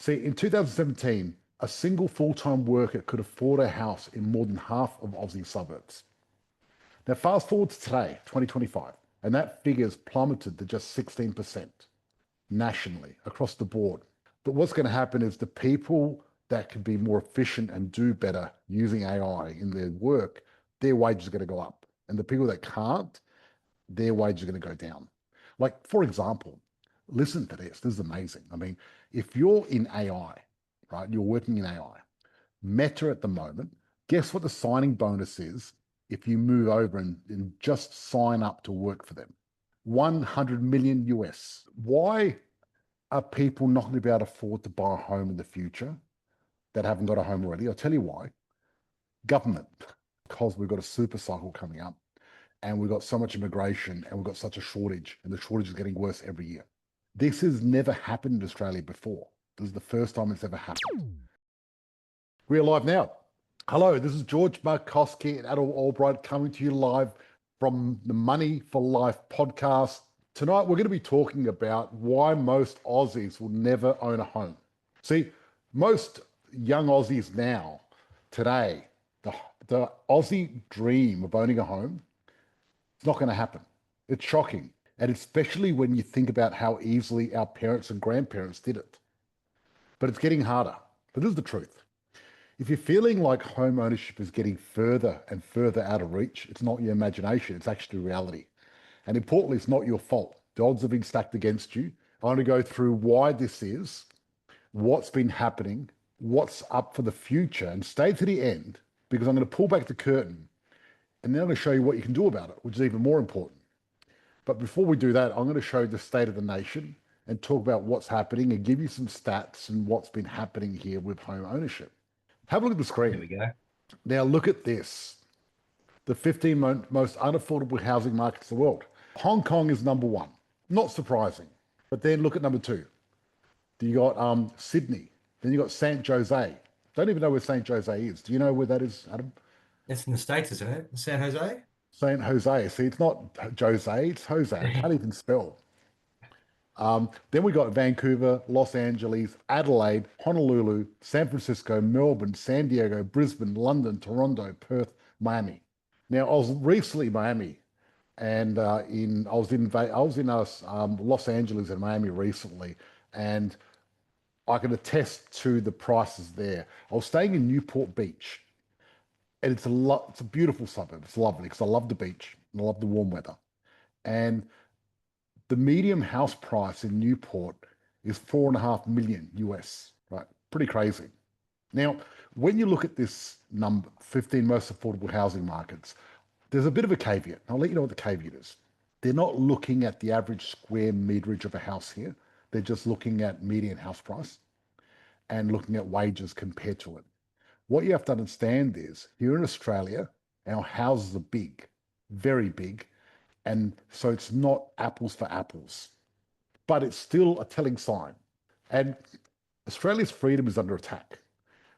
See, in 2017, a single full-time worker could afford a house in more than half of Aussie suburbs. Now, fast forward to today, 2025, and that figure's plummeted to just 16% nationally across the board. But what's going to happen is the people that can be more efficient and do better using AI in their work, their wages are going to go up. And the people that can't, their wages are going to go down. Like, for example, listen to this. This is amazing. I mean, if you're in AI, right, you're working in AI, Meta at the moment, guess what the signing bonus is if you move over and just sign up to work for them? 100 million US. Why are people not going to be able to afford to buy a home in the future that haven't got a home already? I'll tell you why. Government, because we've got a super cycle coming up and we've got so much immigration and we've got such a shortage, and the shortage is getting worse every year. This has never happened in Australia before. This is the first time it's ever happened. We're live now. Hello, this is George Markowski and Adol Albright coming to you live from the Money for Life podcast. Tonight, we're going to be talking about why most Aussies will never own a home. See, most young Aussies now, today, the Aussie dream of owning a home, it's not going to happen. It's shocking. And especially when you think about how easily our parents and grandparents did it. But it's getting harder. But this is the truth. If you're feeling like home ownership is getting further and further out of reach, it's not your imagination, it's actually reality. And importantly, it's not your fault. The odds have been stacked against you. I want to go through why this is, what's been happening, what's up for the future, and stay to the end because I'm going to pull back the curtain and then I'm going to show you what you can do about it, which is even more important. But before we do that, I'm going to show you the state of the nation and talk about what's happening and give you some stats and what's been happening here with home ownership. Have a look at the screen. There we go. Now look at this. The 15 most unaffordable housing markets in the world. Hong Kong is number one. Not surprising. But then look at number two. You got Sydney. Then you got San Jose. Don't even know where San Jose is. Do you know where that is, Adam? It's in the States, isn't it? San Jose? San Jose. See, it's not Jose, it's Jose. I can't even spell. Then we got Vancouver, Los Angeles, Adelaide, Honolulu, San Francisco, Melbourne, San Diego, Brisbane, London, Toronto, Perth, Miami. Now, I was recently in Miami, and I was in Los Angeles and Miami recently, and I can attest to the prices there. I was staying in Newport Beach, and it's a beautiful suburb. It's lovely because I love the beach and I love the warm weather. And the medium house price in Newport is 4.5 million US, right? Pretty crazy. Now, when you look at this number, 15 most affordable housing markets, there's a bit of a caveat. I'll let you know what the caveat is. They're not looking at the average square meterage of a house here. They're just looking at median house price and looking at wages compared to it. What you have to understand is here in Australia, our houses are big, very big. And so it's not apples for apples, but it's still a telling sign. And Australia's freedom is under attack.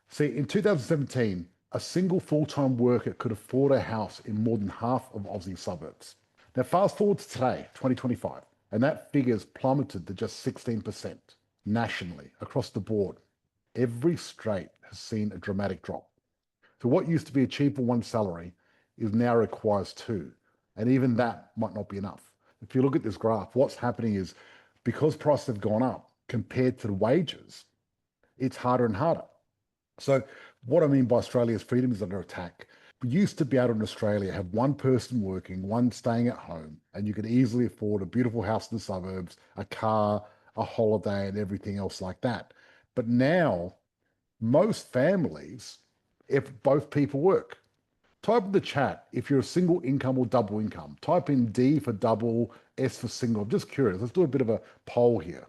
See, in 2017, a single full-time worker could afford a house in more than half of Aussie suburbs. Now, fast forward to today, 2025, and that figure's plummeted to just 16% nationally across the board. Every state has seen a dramatic drop. So what used to be achieved for one salary is now requires two. And even that might not be enough. If you look at this graph, what's happening is because prices have gone up compared to the wages, it's harder and harder. So what I mean by Australia's freedom is under attack. We used to be able to in Australia have one person working, one staying at home, and you could easily afford a beautiful house in the suburbs, a car, a holiday, and everything else like that. But now, most families, if both people work, type in the chat if you're a single income or double income. Type in D for double, S for single. I'm just curious. Let's do a bit of a poll here.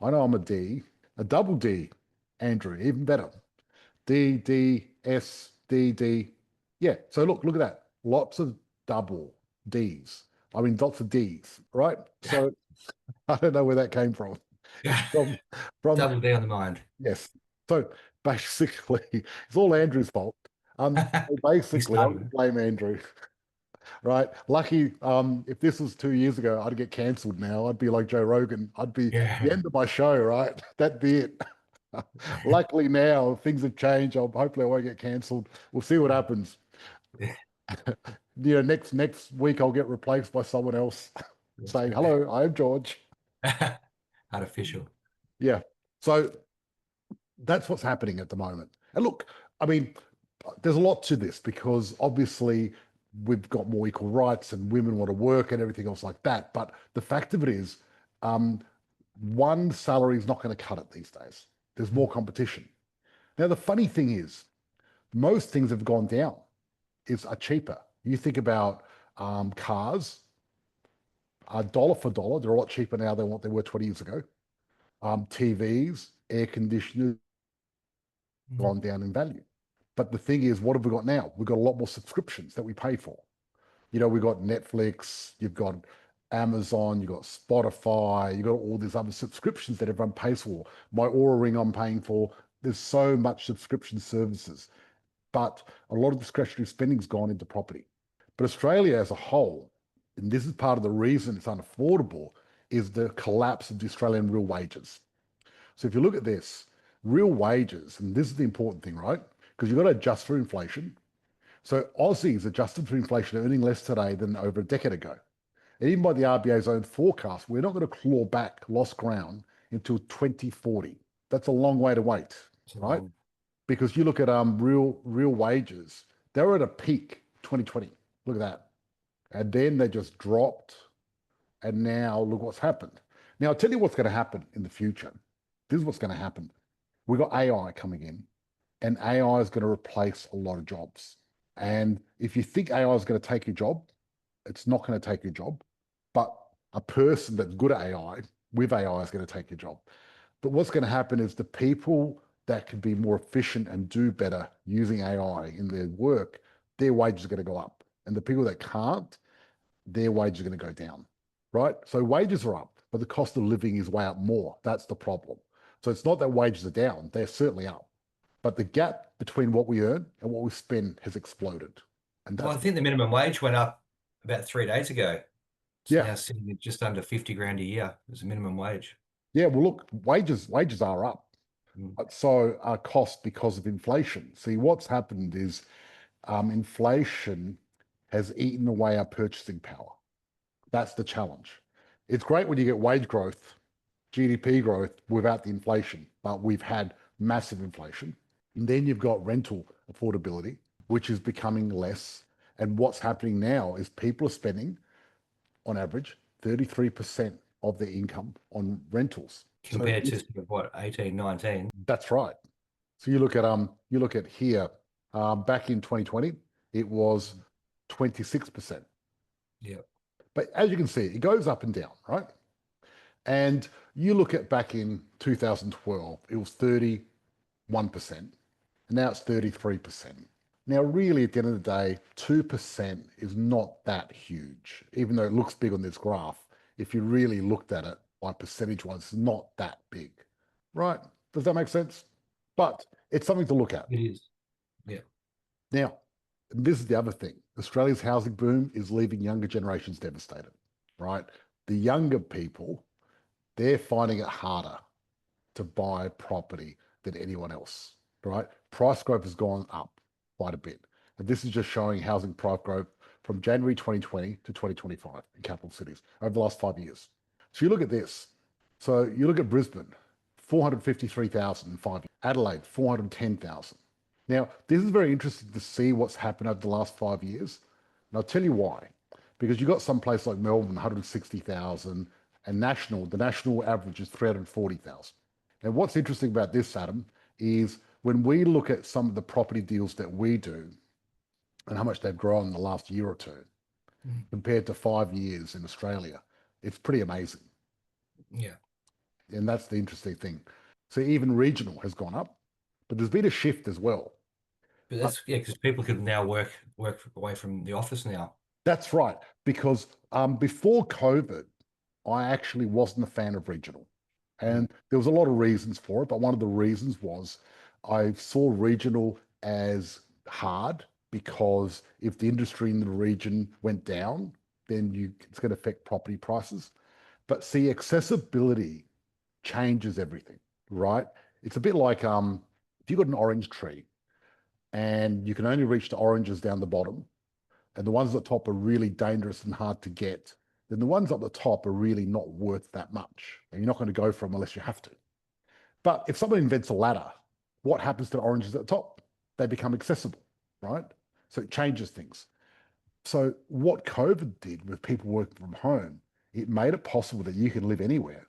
I know I'm a D. A double D, Andrew, even better. D, D, S, D, D. Yeah, so look at that. Lots of double Ds. I mean, lots of Ds, right? So I don't know where that came from. From Double D on the mind. Yes. So basically, it's all Andrew's fault. Basically, I would blame Andrew, right? Lucky, if this was 2 years ago, I'd get cancelled now. I'd be like Joe Rogan. I'd be the end of my show, right? That'd be it. Luckily now things have changed. Hopefully I won't get cancelled. We'll see what happens. Yeah. Next week I'll get replaced by someone else saying, "Hello, I'm George." Artificial. Yeah. So that's what's happening at the moment. And look, I mean, there's a lot to this because obviously we've got more equal rights and women want to work and everything else like that. But the fact of it is, um, one salary is not going to cut it these days. There's more competition. Now, the funny thing is, most things have gone down. Are cheaper. You think about cars, dollar for dollar, they're a lot cheaper now than what they were 20 years ago. TVs, air conditioners, Mhm. gone down in value. But the thing is, what have we got now? We've got a lot more subscriptions that we pay for. We've got Netflix, you've got Amazon, you've got Spotify, you've got all these other subscriptions that everyone pays for. My Aura Ring I'm paying for. There's so much subscription services, but a lot of discretionary spending's gone into property. But Australia as a whole, and this is part of the reason it's unaffordable, is the collapse of the Australian real wages. So if you look at this, real wages, and this is the important thing, right? Because you've got to adjust for inflation. So Aussies adjusted for inflation are earning less today than over a decade ago. And even by the RBA's own forecast, we're not going to claw back lost ground until 2040. That's a long way to wait, So right? long. Because you look at real wages, they were at a peak 2020. Look at that. And then they just dropped. And now look what's happened. Now I'll tell you what's going to happen in the future. This is what's going to happen. We've got AI coming in, and AI is going to replace a lot of jobs. And if you think AI is going to take your job, it's not going to take your job. But a person that's good at AI with AI is going to take your job. But what's going to happen is the people that can be more efficient and do better using AI in their work, their wages are going to go up. And the people that can't, their wages are going to go down, right? So wages are up, but the cost of living is way up more. That's the problem. So it's not that wages are down, they're certainly up. But the gap between what we earn and what we spend has exploded. And Well, that's I think the minimum wage went up about 3 days ago. It's yeah. now sitting at just under 50 grand a year as a minimum wage. Yeah, well look, wages are up. Mm. But so are costs because of inflation. See, what's happened is inflation has eaten away our purchasing power. That's the challenge. It's great when you get wage growth, GDP growth without the inflation, but we've had massive inflation. And then you've got rental affordability, which is becoming less. And what's happening now is people are spending, on average, 33% of their income on rentals. So Compared to sort of what, 18, 19? that's right. So you look at here, back in 2020, it was 26%. Yeah. But as you can see, it goes up and down, right? And you look at back in 2012, it was 31%, and now it's 33%. Now, really, at the end of the day, 2% is not that huge, even though it looks big on this graph. If you really looked at it by percentage wise, it's not that big, right? Does that make sense? But it's something to look at. It is. Yeah. Now, this is the other thing. Australia's housing boom is leaving younger generations devastated, right? The younger people, they're finding it harder to buy property than anyone else, right? Price growth has gone up quite a bit. And this is just showing housing price growth from January 2020 to 2025 in capital cities over the last 5 years. So you look at this. So you look at Brisbane, 453,000 in 5 years. Adelaide, 410,000. Now, this is very interesting to see what's happened over the last 5 years. And I'll tell you why. Because you've got some place like Melbourne, 160,000, and the national average is 340,000. And what's interesting about this, Adam, is when we look at some of the property deals that we do and how much they've grown in the last year or two Mm. compared to 5 years in Australia, it's pretty amazing. Yeah. And that's the interesting thing. So even regional has gone up, but there's been a shift as well. But But that's, yeah, because people could now work away from the office now. that's right, because before COVID, I actually wasn't a fan of regional. Mm. And there was a lot of reasons for it, but one of the reasons was I saw regional as hard because if the industry in the region went down, then it's going to affect property prices. But see, accessibility changes everything, right? It's a bit like if you've got an orange tree and you can only reach the oranges down the bottom, and the ones at the top are really dangerous and hard to get, then the ones at the top are really not worth that much. And you're not going to go for them unless you have to. But if someone invents a ladder, what happens to the oranges at the top? They become accessible, right? So it changes things. So what COVID did with people working from home, it made it possible that you can live anywhere.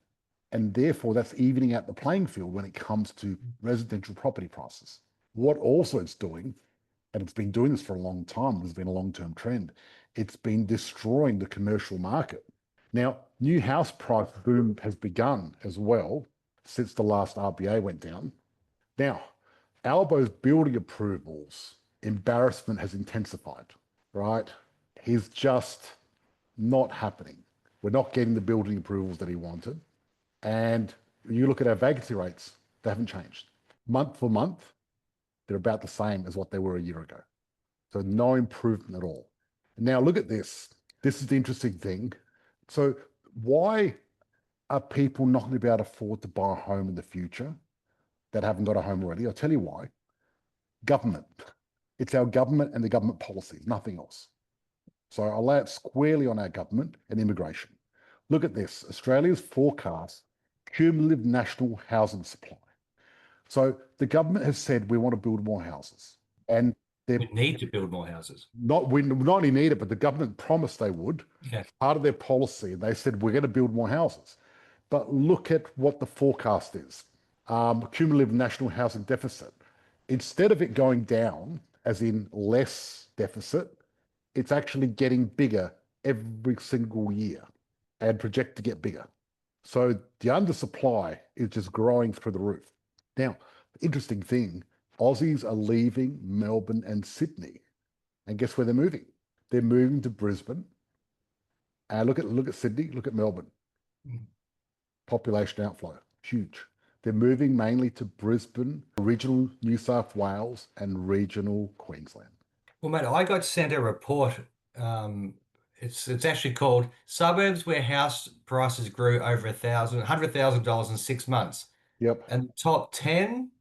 And therefore, that's evening out the playing field when it comes to residential property prices. What also it's doing, and it's been doing this for a long time, there's been a long-term trend, it's been destroying the commercial market. Now, new house price boom has begun as well since the last RBA went down. Now, Albo's building approvals embarrassment has intensified, right? He's just not happening. We're not getting the building approvals that he wanted. And you look at our vacancy rates, they haven't changed. Month for month, they're about the same as what they were a year ago. So no improvement at all. Now look at this. This is the interesting thing. So why are people not going to be able to afford to buy a home in the future that haven't got a home already? I'll tell you why. Government. It's our government and the government policies, nothing else. So I'll lay it squarely on our government and immigration. Look at this. Australia's forecast cumulative national housing supply. So the government has said we want to build more houses, and We need to build more houses. we not only need it, but the government promised they would. Yeah. Part of their policy, they said we're going to build more houses. But look at what the forecast is. Cumulative national housing deficit. Instead of it going down, as in less deficit, it's actually getting bigger every single year and project to get bigger. So the undersupply is just growing through the roof. Now, interesting thing, Aussies are leaving Melbourne and Sydney. And guess where they're moving? They're moving to Brisbane. Look at Sydney, look at Melbourne. Population outflow, huge. They're moving mainly to Brisbane, regional New South Wales, and regional Queensland. Well, mate, I got sent a report. It's actually called Suburbs Where House Prices Grew Over $100,000 in 6 months. Yep. And the top 10,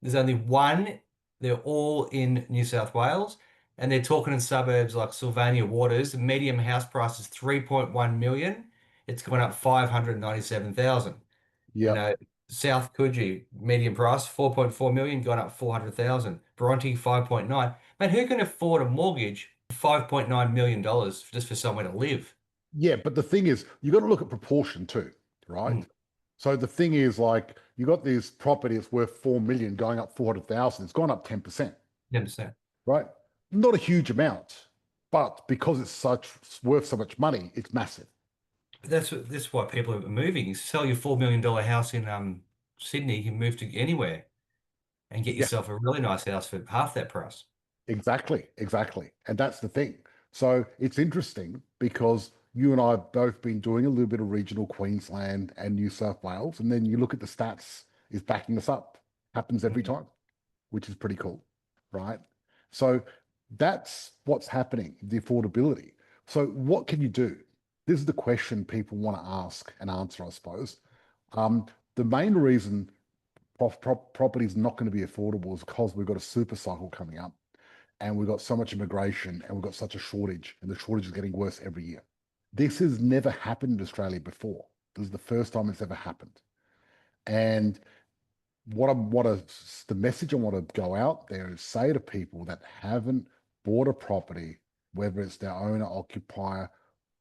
there's only one. They're all in New South Wales. And they're talking in suburbs like Sylvania Waters. The median house price is 3.1 million. It's going up 597,000. You Yep. know, South Coogee, median price, 4.4 million, gone up 400,000. Bronte, 5.9. Man, who can afford a mortgage $5.9 million just for somewhere to live? Yeah, but the thing is, you got to look at proportion too, right? Mm. So the thing is, like, you got this property that's worth 4 million going up 400,000. It's gone up 10%, 10%. right? Not a huge amount, but because it's worth so much money, it's massive. That's why people are moving. You sell your $4 million house in Sydney, you can move to anywhere and get Yeah, yourself a really nice house for half that price. exactly. And that's the thing. So it's interesting because you and I have both been doing a little bit of regional Queensland and New South Wales, and then you look at the stats is backing us up. Happens every time, which is pretty cool, right? So that's what's happening, the affordability. So what can you do? This is the question people want to ask and answer, I suppose. The main reason property is not going to be affordable is because we've got a super cycle coming up and we've got so much immigration and we've got such a shortage, and the shortage is getting worse every year. This has never happened in Australia before. This is the first time it's ever happened. And the message I want to go out there is say to people that haven't bought a property, whether it's their owner occupier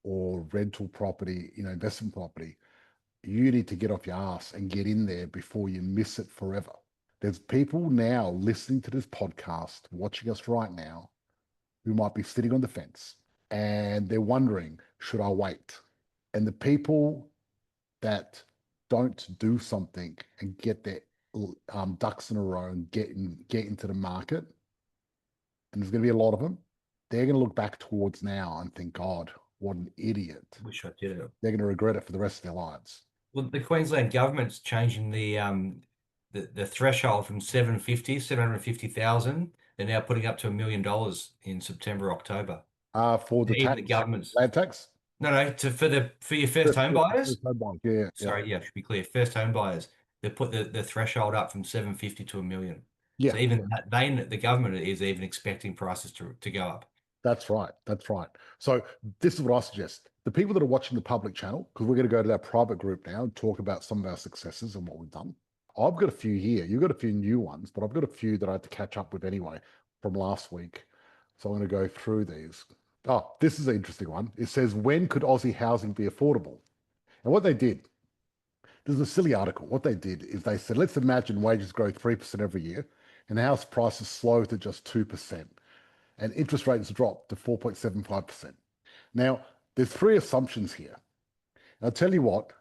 or rental property, investment property, you need to get off your ass and get in there before you miss it forever. There's people now listening to this podcast, watching us right now, who might be sitting on the fence and they're wondering, should I wait? And the people that don't do something and get their ducks in a row and get into the market, and there's going to be a lot of them, they're going to look back towards now and think, God, what an idiot. Wish I did it. They're going to regret it for the rest of their lives. Well, the Queensland government's changing the threshold from 750,000. They're now putting up to $1 million in September, October. For the Even tax, the government's land tax? no, for your first home buyers. First home buyers, yeah. Sorry, yeah, should be clear. First home buyers. They put the threshold up from 750 to 1 million. So Yeah, even that, the government is even expecting prices to go up. that's right. That's right. So this is what I suggest. The people that are watching the public channel, because we're going to go to our private group now and talk about some of our successes and what we've done. I've got a few here. You've got a few new ones, but I've got a few that I had to catch up with anyway from last week. So I'm going to go through these. Oh, this is an interesting one. It says, when could Aussie housing be affordable? And what they did, this is a silly article. What they did is they said, let's imagine wages grow 3% every year and house prices slow to just 2% and interest rates drop to 4.75%. Now, there's three assumptions here. I'll tell you what,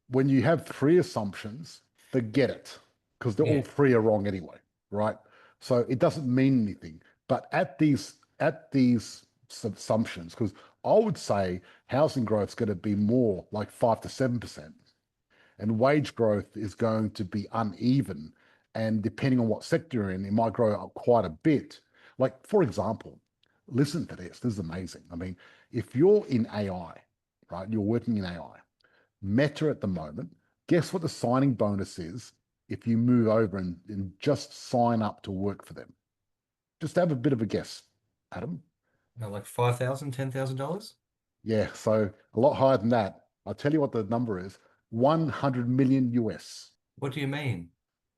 when you have three assumptions, forget it, because they're all Yeah. three are wrong anyway, right? So it doesn't mean anything. But at these assumptions, because I would say housing growth is going to be more like 5 to 7%, and wage growth is going to be uneven. And depending on what sector you're in, it might grow up quite a bit. Like, for example, listen to this. This is amazing. I mean, if you're in AI, right, you're working in AI, Meta at the moment, guess what the signing bonus is if you move over and just sign up to work for them? Just have a bit of a guess, Adam. Like 5,000, $10,000. Yeah, so a lot higher than that. I'll tell you what the number is 100 million US. What do you mean?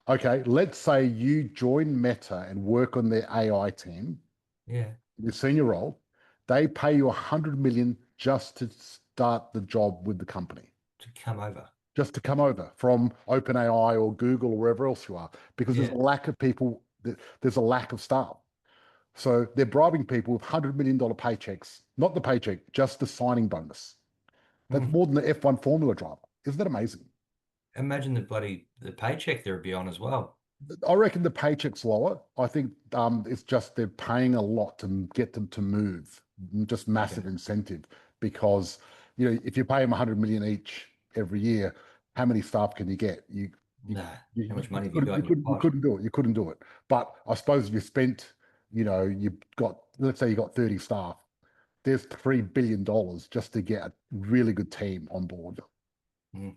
Okay, let's say you join Meta and work on their AI team, Yeah. your senior role. They pay you 100 million just to start the job with the company, To come over. just to come over from OpenAI or Google or wherever else you are, because there's a Yeah. lack of people, there's a lack of staff. So they're bribing people with $100 million paychecks, not the paycheck, just the signing bonus. That's Hmm. more than the F1 Formula driver. Isn't that amazing? Imagine the paycheck they'd be on as well. I reckon the paycheck's lower. I think it's just they're paying a lot to get them to move. Just Okay. massive incentive because if you pay them 100 million each every year, how many staff can you get? You Nah. you, How much you money have you couldn't got you in your couldn't you pot? couldn't do it. You couldn't do it. But I suppose if you spent, you've got, let's say you got 30 staff, there's $3 billion just to get a really good team on board. Mm.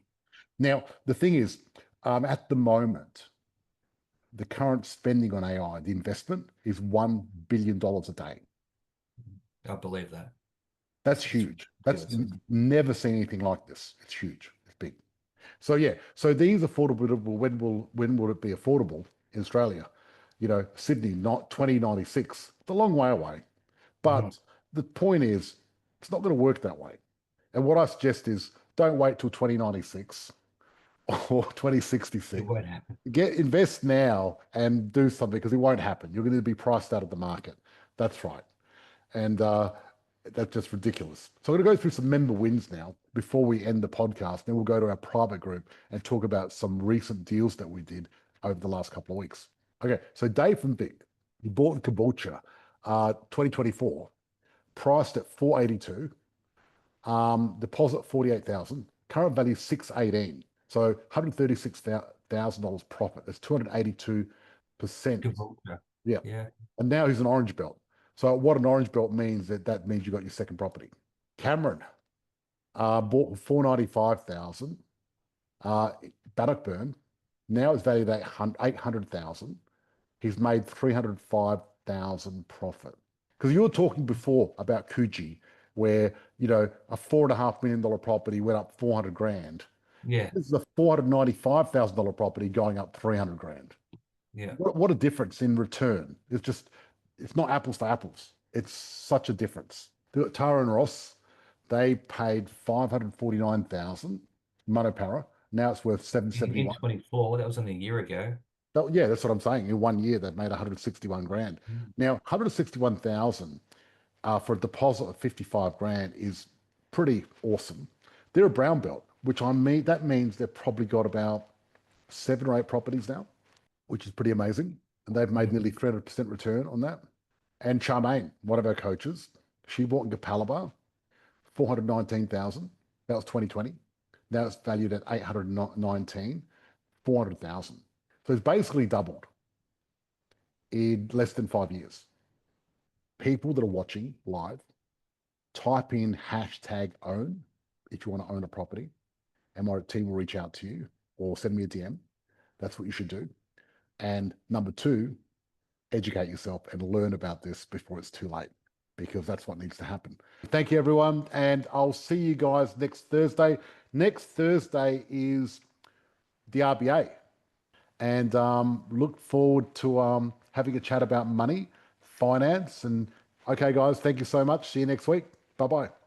Now the thing is, at the moment, the current spending on AI, the investment is $1 billion a day. I believe that. That's It's huge. That's ridiculous. never seen anything like this. It's huge. It's big. So yeah, so these affordable. When will it be affordable in Australia? Sydney, not 2096. It's a long way away. Mhm. But the point is, it's not going to work that way. And what I suggest is, don't wait till 2096 or It 2066. won't happen. Invest now and do something because it won't happen. You're going to be priced out of the market. That's right. And that's just ridiculous. So I'm going to go through some member wins now before we end the podcast. Then we'll go to our private group and talk about some recent deals that we did over the last couple of weeks. Okay, so Dave from Vic, he bought in Caboolture 2024, priced at 482, deposit 48,000, current value 618. So $136,000 profit. That's 282%. Gibraltar. Yeah. Yeah. And now he's an orange belt. So what an orange belt means, that means you got your second property. Cameron bought for 495,000, Bannockburn. Now it's valued at 800,000. He's made 305,000 profit. Because you were talking before about Coogee, where a $4.5 million property went up 400 grand. Yeah. This is a $495,000 property going up 300 grand. Yeah. What a difference in return. It's not apples to apples. It's such a difference. Tara and Ross, they paid 549,000 Monopara. Now it's worth In 771. 24, that was only a year ago. Oh, yeah, that's what I'm saying. In 1 year, they've made 161 grand. Mm. Now, 161,000 for a deposit of 55 grand is pretty awesome. They're a brown belt, which that means they've probably got about 7 or 8 properties now, which is pretty amazing. And they've made Mm. nearly 300% return on that. And Charmaine, one of our coaches, she bought in Gapalaba, 419,000. That was 2020. Now it's valued at 819, 400,000. So it's basically doubled in less than 5 years. People that are watching live, type in hashtag own if you want to own a property, and my team will reach out to you or send me a DM. That's what you should do. And number two, educate yourself and learn about this before it's too late, because that's what needs to happen. Thank you, everyone. And I'll see you guys next Thursday. Next Thursday is the RBA. And look forward to having a chat about money, finance. And okay, guys, thank you so much. See you next week. Bye-bye.